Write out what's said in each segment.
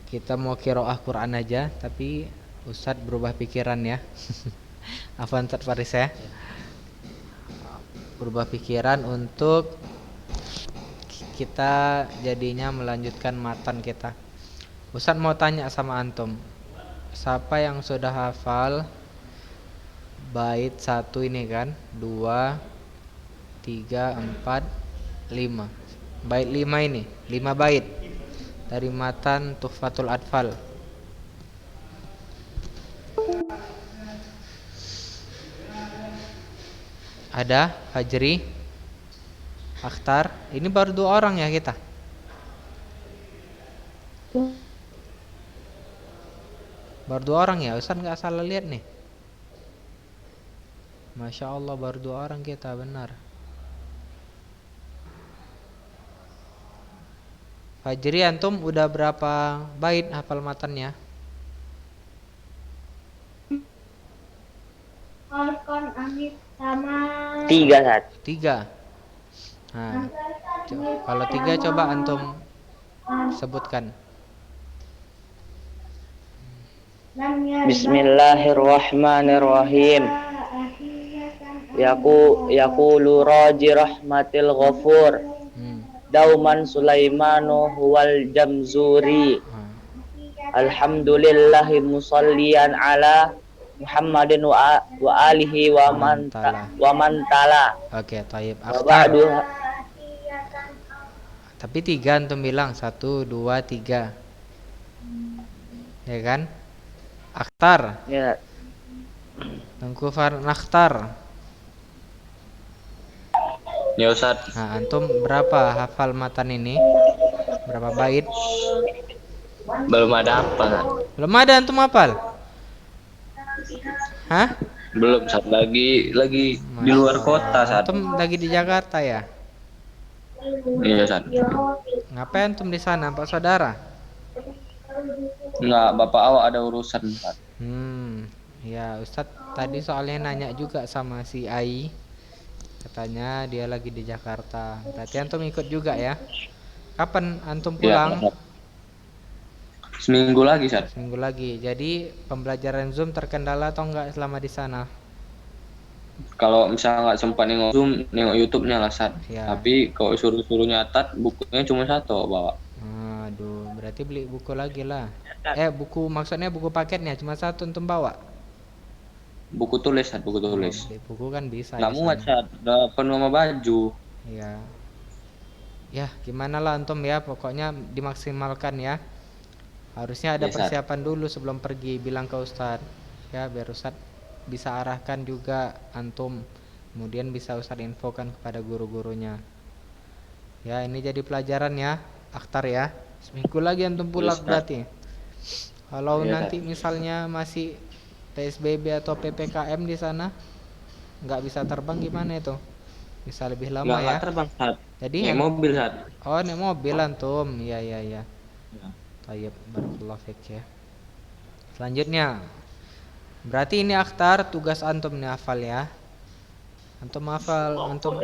kita mau qiraah Quran aja, tapi Ustadz berubah pikiran ya. Afwan Ustadz Faris ya. Berubah pikiran untuk kita jadinya melanjutkan matan kita. Ustadz mau tanya sama antum, siapa yang sudah hafal bait 1 ini kan? 2, 3, 4, 5. Bait 5 ini, 5 bait dari matan Tuhfatul Atfal. Ada Fajri, Akhtar. Ini baru 2 orang ya kita. Baru 2 orang ya, Ustaz nggak salah lihat nih. Masya Allah baru 2 orang kita, benar. Fajri, antum udah berapa bait hafal matannya? Alkon Amit sama 3 Ustaz. 3. Nah, kalau 3 coba antum sebutkan. Bismillahirrahmanirrahim. Yaqulu raji rahmatil ghafur. Dauman Sulaimanu huwal jamzuri. Alhamdulillahi musallian ala Muhammadin wa alihi wa man tala. Oke, taib. Akhtar. Tapi 3 antum bilang 1, 2, 3. Ya kan? Akhtar. Ya. Tengku Akhtar. Ya Ustaz. Nah, antum berapa hafal matan ini? Berapa bait? Belum ada apa, Ustaz. Belum ada antum hafal? Hah? Belum, Ustaz. Lagi di luar kota, Ustaz. Antum lagi di Jakarta ya? Iya, Ustaz. Ngapain antum di sana, Pak Saudara? Enggak, Bapak awak ada urusan, Ustaz. Ya, Ustadz tadi soalnya nanya juga sama si Ai. Katanya dia lagi di Jakarta. Berarti antum ikut juga ya? Kapan antum pulang? Ya, seminggu lagi, Ustaz. Seminggu lagi. Jadi pembelajaran Zoom terkendala atau enggak selama di sana? Kalau misalnya nggak sempat nengok Zoom, nengok YouTube-nya lah, Ustaz. Ya. Tapi kalau suruh nyatat, bukunya cuma 1 bawa. Aduh, berarti beli buku lagi lah. Buku maksudnya buku paketnya cuma 1 antum bawa? Buku tulis, Ustaz, buku tulis. Beli buku kan bisa. Nggak muat, Ustaz. Udah penuh sama baju. Iya. Ya, gimana lah antum ya, pokoknya dimaksimalkan ya. Harusnya ada persiapan dulu sebelum pergi, bilang ke Ustadz ya, biar Ustadz bisa arahkan juga antum, kemudian bisa Ustadz infokan kepada guru-gurunya ya. Ini jadi pelajaran ya, Akhtar ya. Seminggu lagi antum pulang berarti. Kalau nanti misalnya masih PSBB atau PPKM di sana, nggak bisa terbang gimana itu? Bisa lebih lama ya? Nggak terbang, Ustaz. Jadi naik mobil, Ustaz. Oh, naik mobil antum. Iya. Tayyib, barakallahu fiik ya. Selanjutnya, berarti ini Akhtar, tugas antum nih hafal ya. Antum hafal, antum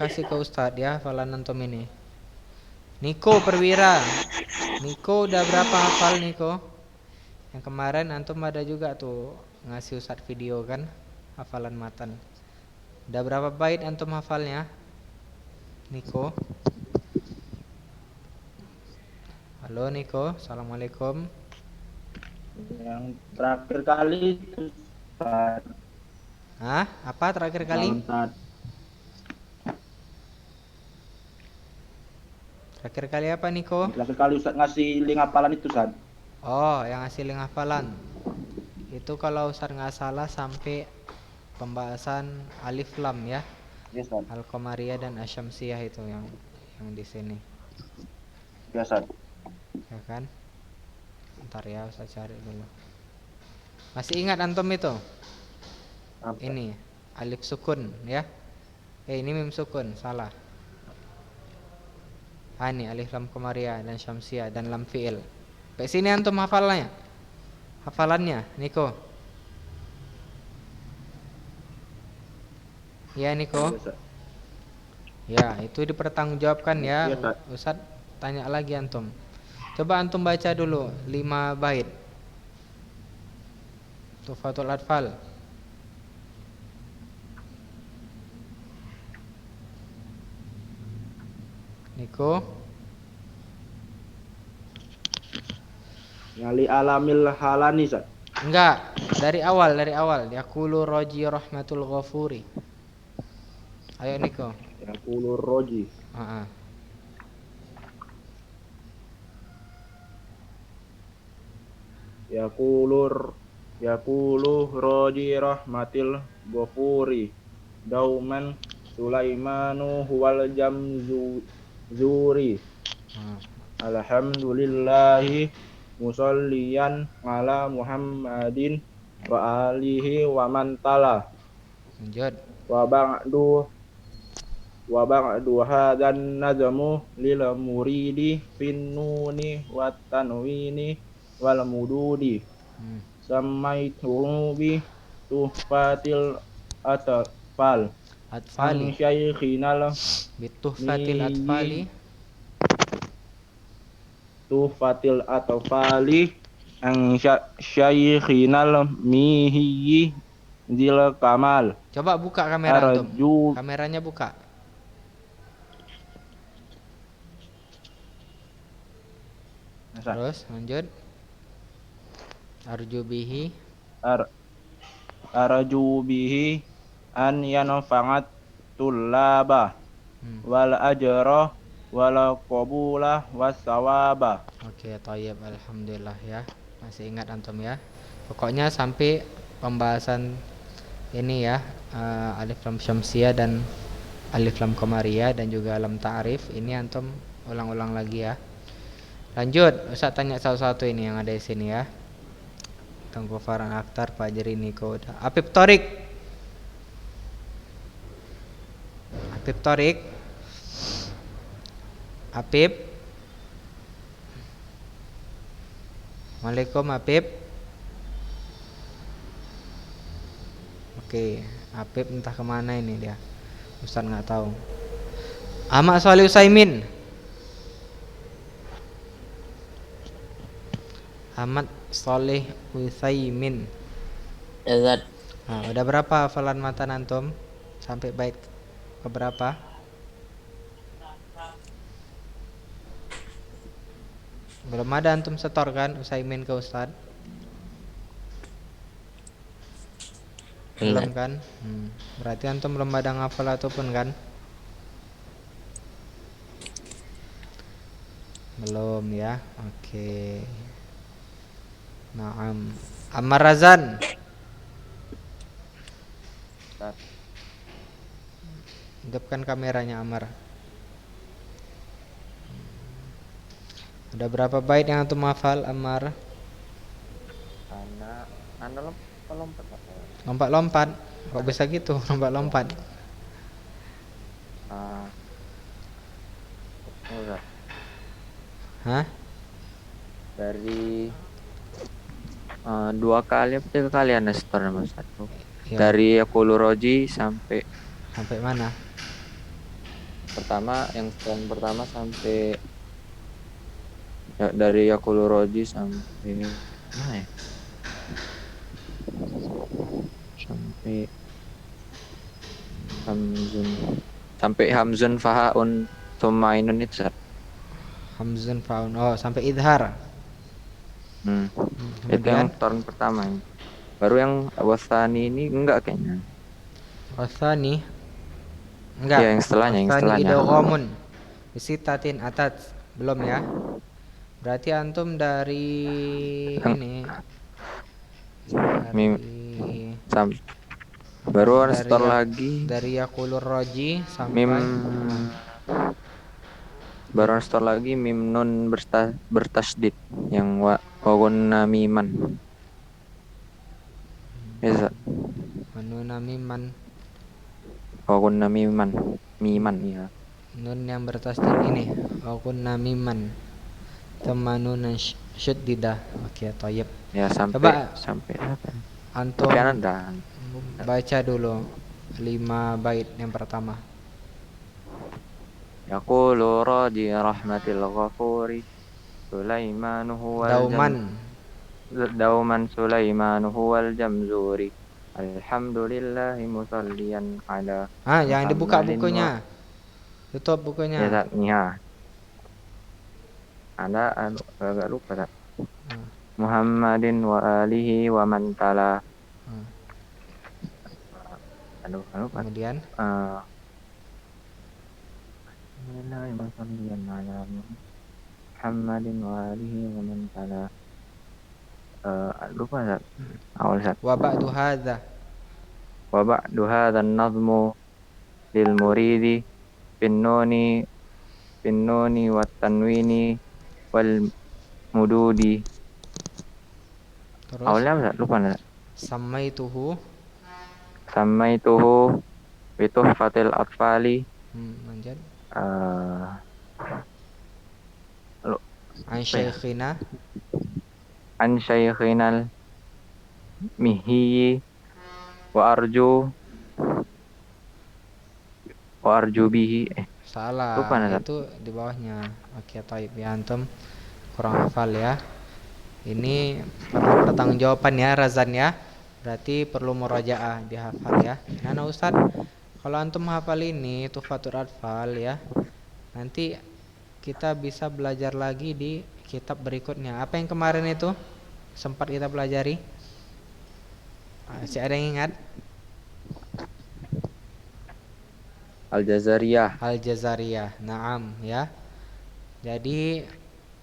kasih ke Ustadz ya hafalan antum ini. Niko Perwira. Niko udah berapa hafal Niko? Yang kemarin antum ada juga tuh ngasih Ustadz video kan, hafalan matan. Udah berapa bait antum hafalnya? Niko. Halo Niko, assalamualaikum. Yang terakhir kali itu Ustaz. Hah? Apa terakhir kali? Terakhir kali apa Niko? Terakhir kali Ustaz ngasih link hafalan itu Ustaz. Oh, yang ngasih link hafalan. Itu kalau Ustaz nggak salah sampai pembahasan Alif Lam ya. Yes, Ustaz. Al-Qamariyah dan Asyamsiyah itu yang di sini. Ya, Ustaz. Ya kan? Ntar ya Ustaz cari dulu. Masih ingat antum itu? Apa? Ini alif sukun ya. Ini mim sukun, salah. Ini alif lam qamariyah dan syamsiyah dan lam fi'il. Sampai sini antum hafalannya? Hafalannya, Niko. Ya, Niko. Yes, Ustaz. Ya, itu dipertanggungjawabkan ya, Iya, Pak. Ustaz. tanya lagi antum. Coba antum baca dulu 5 bait Tuhfatul Atfal. Niko, Ngali alamil halani Ustaz. enggak, dari awal. Yaqulu roji rahmatul ghafuri. Ayo Niko. Yaqulur roji. Heeh. Yaqulu roji rahmatil ghafuri. Dauman Sulaimanu huwal zuri. Alhamdulillahi musalliyan ala Muhammadin wa alihi wa man tala. Lanjut. Wa ba'du hadan nazamu lil muridi fin nuni wat tanwini wal mududi. Samaituhu bi tuhfatil atfal. Atfali. An syaikhinal Bituhfatil atfali. tuhfatil atfali ang syaikhinal mihiyi zil kamal. Coba buka kamera antum. Arju. Kameranya buka. Terus lanjut. Arju bihi. Arju bihi an yanfa'at tullaba wal ajra wal qabula was sawaba. Oke, thayyib, alhamdulillah ya. Masih ingat antum ya. Pokoknya sampai pembahasan ini ya, alif lam syamsiyah dan alif lam qamariyah dan juga lam ta'rif ini antum ulang-ulang lagi ya. Lanjut, Ustaz tanya satu-satu ini yang ada di sini ya. Tengku Farhan Akhtar, Pak Jeri Niko, Apip Torik. Apip Torik. Apip. Waalaikum Apip. Oke, Apip entah kemana ini dia. Ustaz nggak tahu. Ahmad Sholih Utsaimin. Ahmad Sholih Utsaimin. Azad. Nah, udah berapa hafalan matan antum? Sampai bait ke berapa? Belum ada antum setor kan Utsaimin ke Ustaz? Belum kan? Berarti antum belum ada ngafal ataupun kan? Belum ya. Oke. Naam. Ammar Razan. Hidupkan kameranya Ammar. Udah berapa bait yang antum hafal Ammar? Anda lompat. Lompat-lompat. Kok bisa gitu? Lompat-lompat. Hah? Dari 2 kali apa 3 kali Anda setor nomor 1. Ya. Dari Yaqulu Roji sampai mana? yang pertama sampai ya, dari Yaqulu Roji sampai mana ya? Sampai Hamzun Fahaun Tumainun itu. Hamzun faun. Oh, sampai idhar. Itu yang tahun pertama. Baru yang wasani ini enggak kayaknya. Wasani enggak. Ya, yang setelahnya. Idghamun bisitatin atas belum ya. Berarti antum dari ini baru setor lagi dari Yaqulur Roji sampai baru setor lagi mim nun bertasdid yang wagun namiman. Bisa. Nun namiman. Wagun namiman. Miman ya. Nun yang bertasdid ini wagun namiman. Temanun syaddidah. Oke, thayyib. Ya sampai apa? Antum Anda baca dulu 5 bait yang pertama. yaqulu raji rahmatil ghafuri Sulaimanu huwal Dauman. dauman Sulaimanu huwal jamzuri Alhamdulillahi musallian ala Jangan dibuka Muhammadin bukunya. Tutup ya bukunya. Zat, ya. Ada agak lupa Zat. Muhammadin wa alihi wa man tala. Aduh, lupa. Kemudian Muhammadin wa alihi wa man tala. Lupa Zat. Awal Zat. wa ba'du hadza. Wa ba'du hadzal nazmu lil muridi finnuni wat tanwini wal mududi. Terus Awalnya apa? Lupa nggak? samaituhu. Samaituhu bituhfatil atfali Lanjut. An ya? syaikhina. An syaikhinal mihiyi wa arju bihi. Salah. Lupa nggak? Itu di bawahnya. Oke, taib ya antum kurang hafal ya. Ini perlu pertanggungjawaban ya Razan ya. Berarti perlu murajaah dihafal ya. Nah Ustaz, kalau antum hafal ini Tuhfatul Atfal ya, nanti kita bisa belajar lagi di kitab berikutnya. Apa yang kemarin itu sempat kita pelajari? Masih ada yang ingat? Al-Jazariyah. Al-Jazariyah. Naam ya. Jadi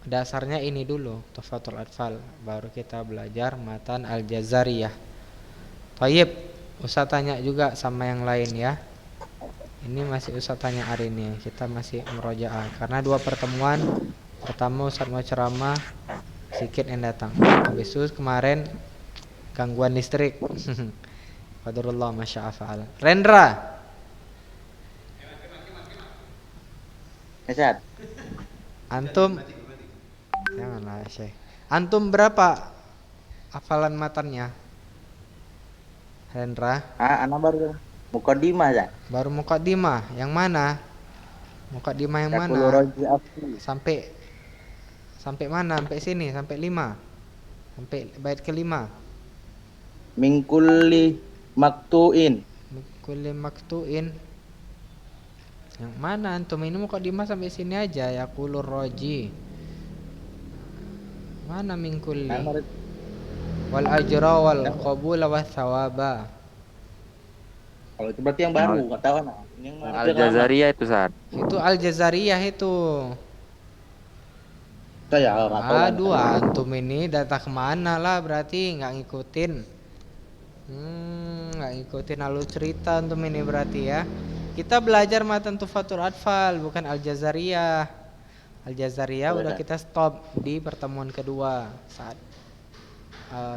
dasarnya ini dulu Tuhfatul Atfal, baru kita belajar matan Al-Jazariyah. Tayyib, Ustaz tanya juga sama yang lain ya. Ini masih Ustaz tanya hari ini, kita masih murojaah karena 2 pertemuan. Pertama Ustaz mau ceramah, sedikit yang datang. Habis itu kemarin gangguan listrik. Qadarullah masya fa'al. Rendra. Ustaz. Antum janganlah Syekh. Antum berapa hafalan matannya? Rendra? Anak baru mukaddimah Ustaz. Baru muqaddimah. Yang mana? Muqaddimah yang Yaqulu mana? raji afsi. Sampai mana? Sampai sini, sampai 5. Sampai bait ke-5. Min kulli maktuin. Kulli maktuin. Yang mana antum? Ini muqaddimah sampai sini aja. Yaqulur raji. Mana min kulli? Wal ajra wal qabula was thawaba. Kalau itu berarti yang baru, enggak tahu anak. Yang Al-Jazariyah itu saat. Itu Al-Jazariyah itu. Saya enggak tahu. Aduh, antum ini data kemana lah, berarti nggak ngikutin. Nggak ngikutin alur cerita antum ini berarti ya. Kita belajar matan Tuhfatul Atfal, bukan Al-Jazariyah. Al-Jazariyah udah kita stop di pertemuan kedua saat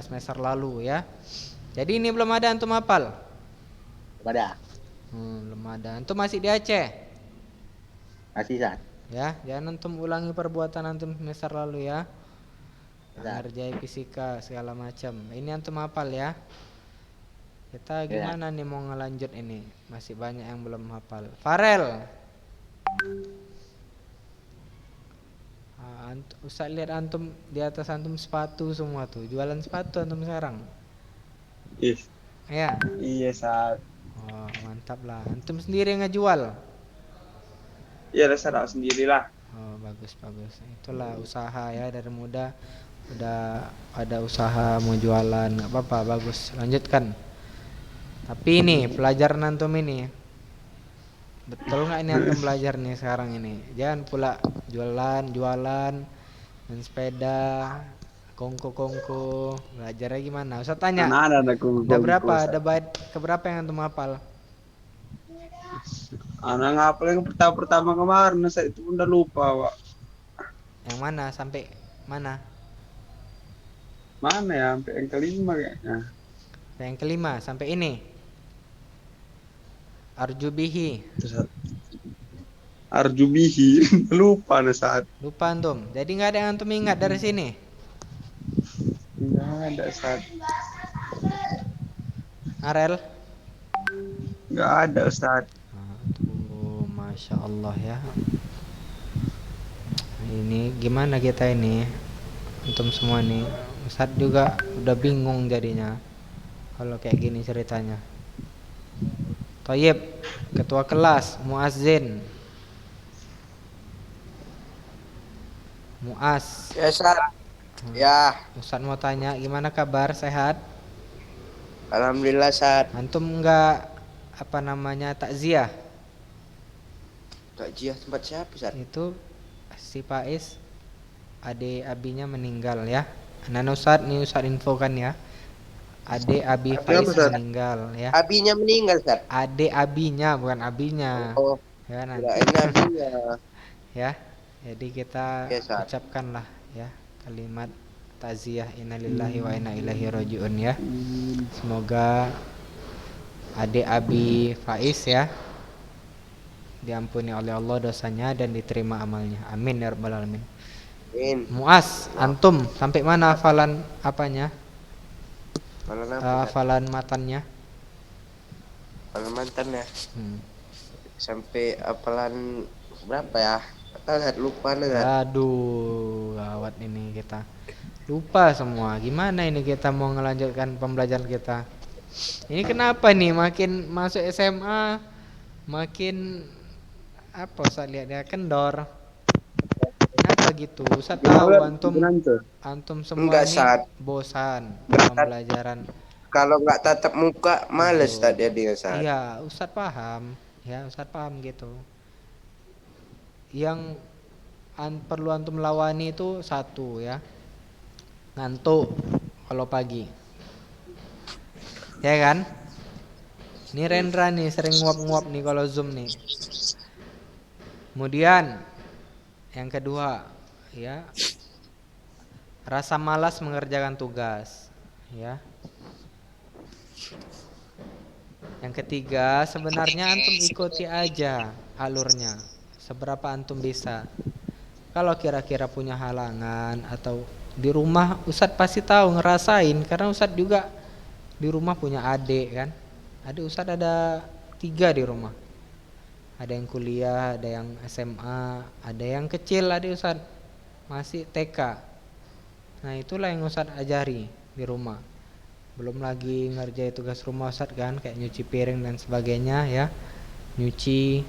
semester lalu ya. Jadi ini belum ada antum hafal? Belum ada. Belum ada. Antum masih di Aceh? Masih Ustaz. Ya, jangan antum ulangi perbuatan antum semester lalu ya. Ngerjain fisika segala macam. Ini antum hafal ya. Kita gimana nih mau ngelanjut ini? Masih banyak yang belum hafal. Farel. Ustaz lihat antum di atas antum sepatu semua tuh. Jualan sepatu antum sekarang. Ya. Iya saat. Oh, mantap lah. Antum sendiri yang ngejual. Iya Ustaz sendirilah. Oh, bagus. Itulah usaha ya, dari muda udah ada usaha mau jualan, nggak apa-apa, bagus. Lanjutkan. Tapi ini pelajaran antum ini betul nggak ini antum belajar nih sekarang ini? Jangan pula jualan dan sepeda, kongko. Belajarnya gimana? Ustaz tanya. Ada berapa? Ada bait keberapa yang antum hafal? Anak ngapal yang pertama kemarin, saya itu udah lupa, Pak. Yang mana? Sampai mana? Mana ya? Sampai yang kelima kayaknya. Yang kelima sampai ini. Arjubihi. Arjubihi. Lupa nih saat. Lupa antum. Jadi nggak ada yang antum ingat dari sini. Nggak ada saat. Arel? Nggak ada Ustaz. Tuh, masya Allah ya. ini gimana kita ini antum semua nih. Ustadz juga udah bingung jadinya kalau kayak gini ceritanya. Toyib, ketua kelas, muazzin. Muaz. Ya, Ustaz. Ya, Ustadz mau tanya, gimana kabar? Sehat? alhamdulillah, Ustaz. Antum enggak apa namanya takziah? Takjiah tempat siapa, Ustaz? Itu si Faiz adik abinya meninggal ya. Nah, Ustadz, nih Ustadz infokan ya. Adik abi Faiz Ustaz? meninggal ya. Abinya meninggal, Ustaz. Adik abinya bukan abinya. Oh, Ya nanti. kirain abinya. Ya. Jadi kita Ya, Ustaz. ucapkanlah ya kalimat takziah innalillahi wa inna ilaihi rajiun ya. Semoga adik abi Faiz ya diampuni oleh Allah dosanya dan diterima amalnya. Amin ya rabbal alamin. Amin. Muas, antum sampai mana hafalan apanya? Malam apa, Ustaz? Hafalan matannya? Malam mantan ya. Hmm. Sampai apalan berapa ya? Ustaz, lupa nih, Ustaz. Aduh, gawat ini kita. Lupa semua. Gimana ini kita mau ngelanjutkan pembelajaran kita? Ini kenapa nih makin masuk SMA makin apa Ustaz lihat dia kendor. Kenapa gitu? Ustaz tahu antum semua Enggak, ini Ustaz. bosan Enggak, Ustaz. pembelajaran. Kalau nggak tatap muka, males, Ustaz, dia, Ustaz. Iya, Ustaz paham. Ya, Ustaz paham gitu. Yang perlu antum lawani itu satu ya, ngantuk kalau pagi, ya kan? Ini Rendra nih sering nguap-nguap nih kalau Zoom nih. Kemudian yang kedua ya, rasa malas mengerjakan tugas ya. Yang ketiga, sebenarnya antum ikuti aja alurnya seberapa antum bisa. Kalau kira-kira punya halangan atau di rumah, Ustadz pasti tahu ngerasain karena Ustadz juga di rumah punya adik kan. Adik Ustadz ada 3 di rumah. Ada yang kuliah, ada yang SMA, ada yang kecil adik Ustadz masih TK. Nah itulah yang Ustadz ajari di rumah. Belum lagi ngerjain tugas rumah Ustadz kan, kayak nyuci piring dan sebagainya ya, nyuci.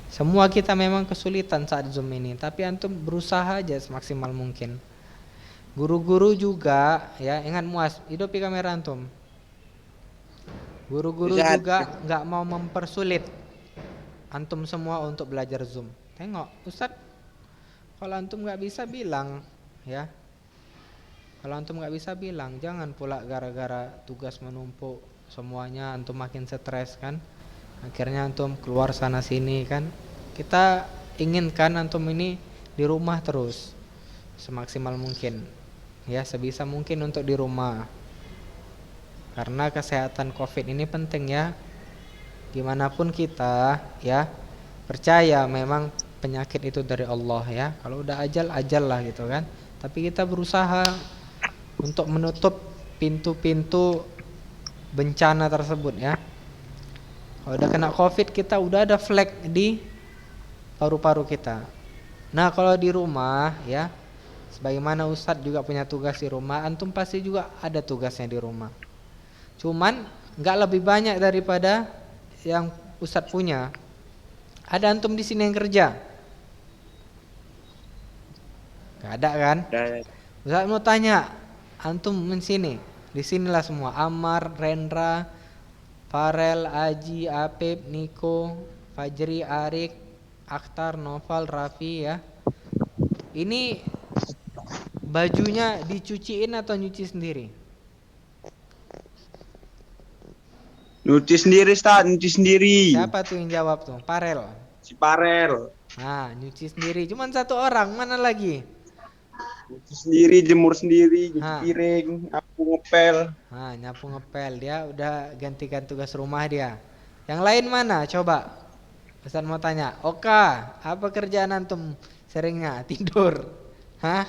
Semua kita memang kesulitan saat Zoom ini, tapi antum berusaha aja semaksimal mungkin. Guru-guru juga ya, ingat Muas, hidupi kamera antum. Guru-guru Ustaz. juga nggak mau mempersulit antum semua untuk belajar Zoom. Tengok, Ustadz, kalau antum nggak bisa bilang ya. Kalau antum nggak bisa bilang, jangan pula gara-gara tugas menumpuk semuanya antum makin stres kan. Akhirnya antum keluar sana sini kan. Kita inginkan antum ini di rumah terus semaksimal mungkin ya, sebisa mungkin untuk di rumah karena kesehatan COVID ini penting ya. Gimana pun kita ya percaya memang penyakit itu dari Allah ya. Kalau udah ajal lah gitu kan. Tapi kita berusaha untuk menutup pintu-pintu bencana tersebut ya. Kalau udah kena COVID, kita udah ada flag di paru-paru kita. Nah kalau di rumah ya, sebagaimana Ustadz juga punya tugas di rumah, antum pasti juga ada tugasnya di rumah. Cuman nggak lebih banyak daripada yang Ustadz punya. Ada antum di sini yang kerja? Gak ada kan? Ustadz mau tanya, antum di sini, di sinilah semua. Amar, Rendra, Farel, Aji, Apip, Niko, Fajri, Arik, Akhtar, Noval, Raffi ya. Ini bajunya dicuciin atau nyuci sendiri? Nyuci sendiri, Ustaz, nyuci sendiri. Siapa tuh yang jawab tuh? Farel. Si Parel. Nah, nyuci sendiri. Cuman 1 orang, mana lagi? Nyuci sendiri, jemur sendiri, cuci Hah. piring, aku ngepel. Nah, nyapu ngepel, dia udah gantikan tugas rumah dia. Yang lain mana? Coba. Ustaz mau tanya. Oka, apa kerjaan antum seringnya? Tidur. Hah?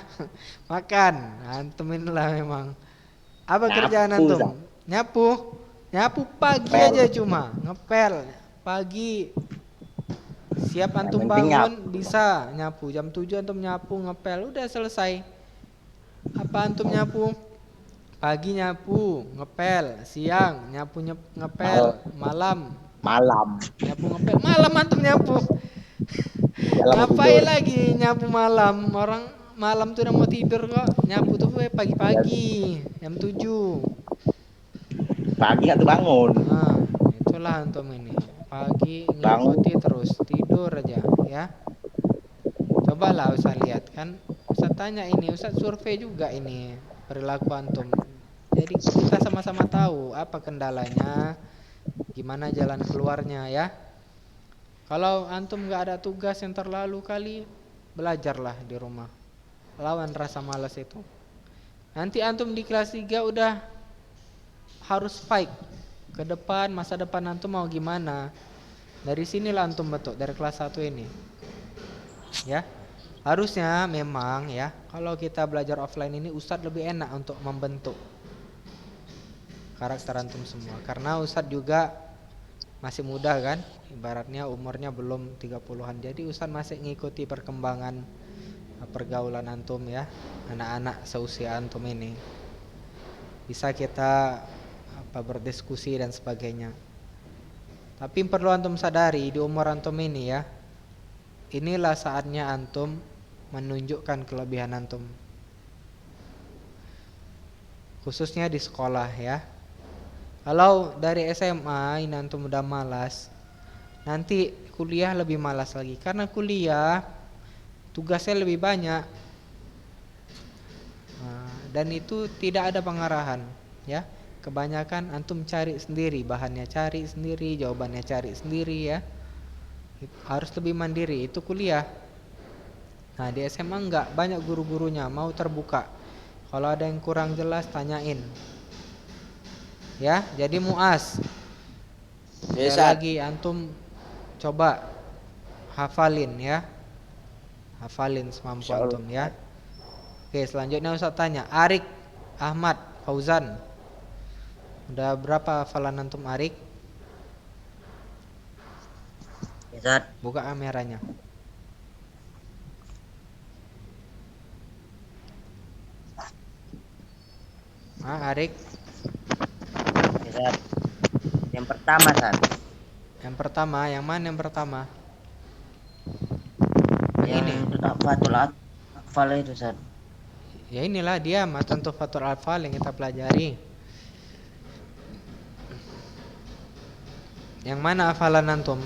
Makan. Antum inilah memang. Apa Nyapu, kerjaan antum? Ustaz. Nyapu. Nyapu pagi Ngepel. aja cuma. Ngepel. Pagi. Siap antum penting bangun bisa nyapu. Jam 7 antum nyapu, ngepel, udah selesai. Apa antum nyapu? Pagi nyapu, ngepel, siang nyapu ngepel, malam Malam. nyapu ngepel, malam antum nyapu. Dalam mau Ngapain tidur. lagi nyapu malam? Orang malam tuh udah mau tidur kok. Nyapu tuh pagi-pagi, jam 7. Pagi nggak tuh bangun. Nah, itulah antum ini. Pagi Bangun. ngikuti terus, tidur aja ya. Cobalah Ustaz lihat kan. Ustaz tanya ini, Ustaz survei juga ini perilaku antum. Jadi kita sama-sama tahu apa kendalanya, gimana jalan keluarnya ya. Kalau antum nggak ada tugas yang terlalu kali, belajarlah di rumah. Lawan rasa malas itu. Nanti antum di kelas 3 udah harus fight ke depan, masa depan antum mau gimana. Dari sinilah antum bentuk, dari kelas 1 ini. Ya. Harusnya memang ya, kalau kita belajar offline ini Ustadz lebih enak untuk membentuk karakter antum semua. Karena Ustadz juga masih muda kan, ibaratnya umurnya belum 30-an. Jadi Ustadz masih ngikuti perkembangan pergaulan antum ya, anak-anak seusia antum ini. Bisa kita berdiskusi dan sebagainya. Tapi perlu antum sadari di umur antum ini ya, inilah saatnya antum menunjukkan kelebihan antum. Khususnya di sekolah ya. Kalau dari SMA ini antum udah malas, nanti kuliah lebih malas lagi. Karena kuliah tugasnya lebih banyak. Dan itu tidak ada pengarahan ya. Kebanyakan antum cari sendiri, bahannya cari sendiri, jawabannya cari sendiri ya. Harus lebih mandiri, itu kuliah. Nah di SMA enggak, banyak guru-gurunya mau terbuka. Kalau ada yang kurang jelas tanyain. Ya, jadi muas. Sekali lagi antum coba hafalin ya. Hafalin semampu antum ya. Oke, selanjutnya Ustaz tanya, Arik Ahmad Fauzan. Udah berapa hafalan antum Arik? Ustaz, Buka kameranya. Arik. Ustaz. Yang pertama, Ustaz. Yang pertama, yang mana yang pertama? Yang ini. Fatul Atfal itu, Ustaz. Ya inilah dia matan Tuhfatul Atfal yang kita pelajari. Yang mana hafalan antum?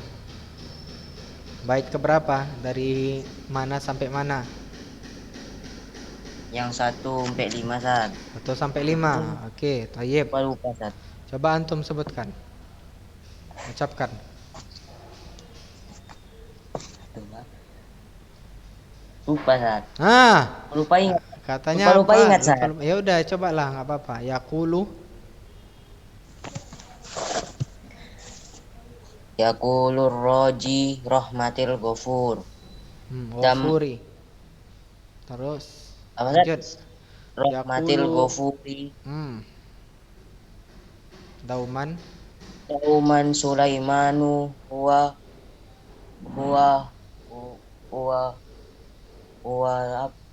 Bait keberapa? Dari mana sampai mana? Yang 1 sampai 5, Ustaz. 1 sampai 5. Oke, thayyib. Lupa, Ustaz. Coba antum sebutkan. Ucapkan. Lupa, Ustaz. Lupa ingat. Katanya lupa apa? ingat, Ustaz. Ya udah, cobalah, enggak apa-apa. Yaqulu. Yaqulur roji rahmatil ghafur. Ghafuri. Terus apa, lanjut. Rahmatil ghafuri. Dauman Sulaimanu huwa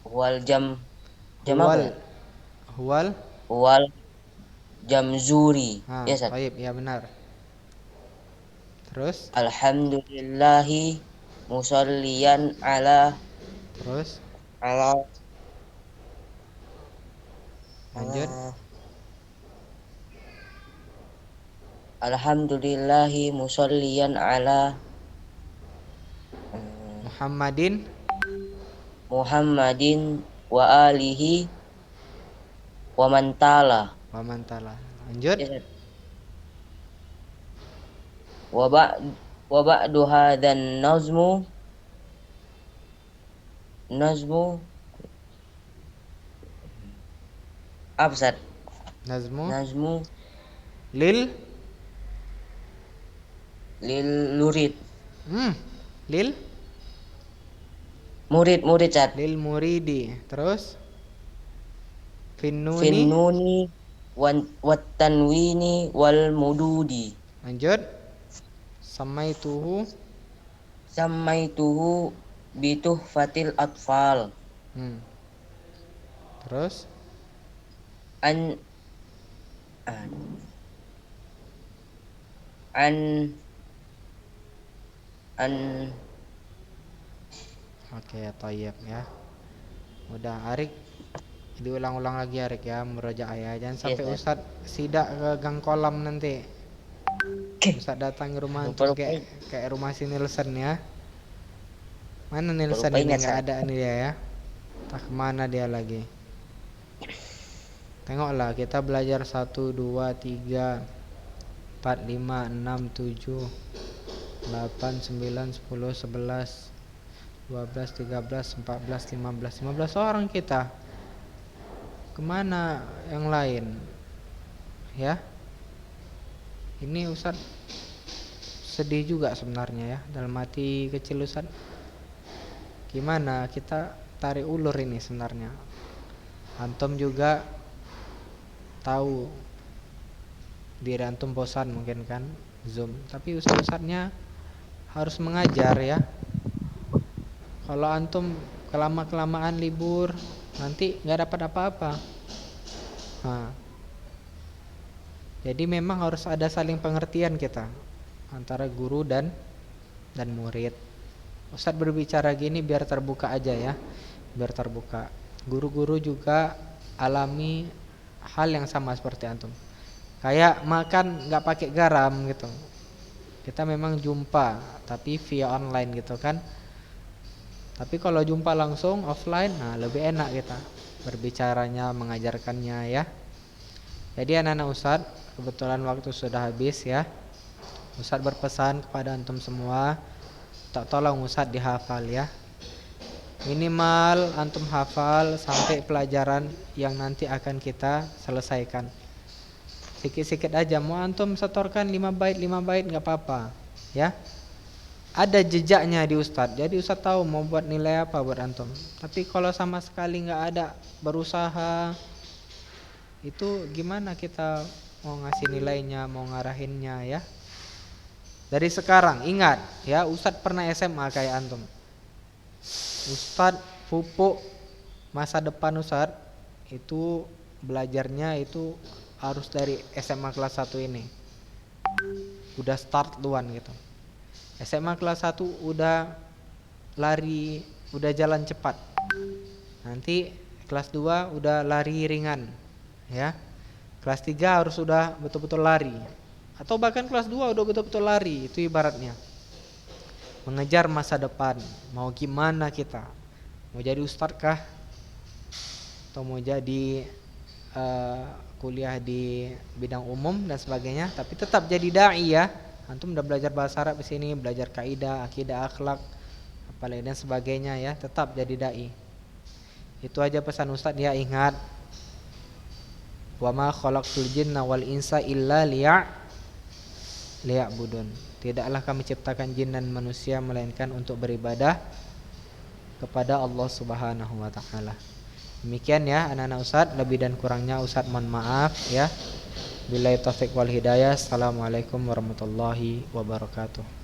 wal jam apa? Huwal jamzuri. Ya, Ustaz. Baik, ya benar. Terus alhamdulillahi musalliyan ala. Terus lanjut. Alhamdulillahi musalliyan ala Muhammadin wa alihi wa man tala. Lanjut. Wa ba'du hadzan nazmu absad. Nazmu lil lurid. Lil murid, Ustaz. Lil muridi. Terus finnuni wat tanwini wal mududi. Lanjut. Samaituhu bituhfatil atfal. Terus An an an oke, toyib ya. Udah, Arik diulang-ulang lagi Arik ya, murojaah ya. Jangan sampai Sir. Ustadz sidak ke gang kolam nanti. Ustadz datang ke rumah antum kayak rumah si Nielsen ya. Mana Nielsen Lupa ini? ingat, Nggak Sir. ada nih dia ya. Entah kemana dia lagi. Tengoklah, kita belajar 1, 2, 3, 4, 5, 6, 7, 8, 9, 10, 11, 12, 13, 14, 15 orang kita. Kemana yang lain? Ya, ini Ustadz sedih juga sebenarnya ya, dalam hati kecil Ustadz. Gimana kita tarik ulur ini sebenarnya? Antum juga tahu diri antum bosan mungkin kan Zoom, tapi ustadz-ustadznya harus mengajar ya. Kalau antum kelamaan libur nanti nggak dapat apa-apa. Nah, jadi memang harus ada saling pengertian kita antara guru dan murid. Ustadz berbicara gini biar terbuka aja ya, biar terbuka. Guru-guru juga alami hal yang sama seperti antum. Kayak makan nggak pakai garam gitu. Kita memang jumpa tapi via online gitu kan. Tapi kalau jumpa langsung offline, nah lebih enak kita berbicaranya, mengajarkannya ya. Jadi anak-anak Ustadz, kebetulan waktu sudah habis ya. Ustadz berpesan kepada antum semua, tolong Ustadz dihafal ya. Minimal antum hafal sampai pelajaran yang nanti akan kita selesaikan. Sikit-sikit aja, mau antum setorkan 5 bait nggak apa-apa ya. Ada jejaknya di Ustadz, jadi Ustadz tahu mau buat nilai apa buat antum. Tapi kalau sama sekali nggak ada berusaha, itu gimana kita mau ngasih nilainya, mau ngarahinnya ya. Dari sekarang ingat ya, Ustadz pernah SMA kayak antum. Ustadz pupuk masa depan Ustadz itu belajarnya itu harus dari SMA kelas 1 ini. Udah start duluan gitu. SMA kelas 1 udah lari, udah jalan cepat. Nanti kelas 2 udah lari ringan ya. Kelas 3 harus udah betul-betul lari. Atau bahkan kelas 2 udah betul-betul lari, itu ibaratnya mengejar masa depan. Mau gimana kita? Mau jadi ustadz kah? Atau mau jadi kuliah di bidang umum dan sebagainya, tapi tetap jadi dai ya. Antum udah belajar bahasa Arab di sini, belajar kaidah, akidah, akhlak, apalagi dan sebagainya ya, tetap jadi dai. Itu aja pesan Ustadz ya, ingat. Wa ma khalaqtul jinna wal insa illa liya'budun. Tidaklah kami ciptakan jin dan manusia melainkan untuk beribadah kepada Allah Subhanahu wa taala. Demikian ya anak-anak Ustadz, lebih dan kurangnya Ustadz mohon maaf ya. Billahi taufik wal hidayah. Assalamualaikum warahmatullahi wabarakatuh.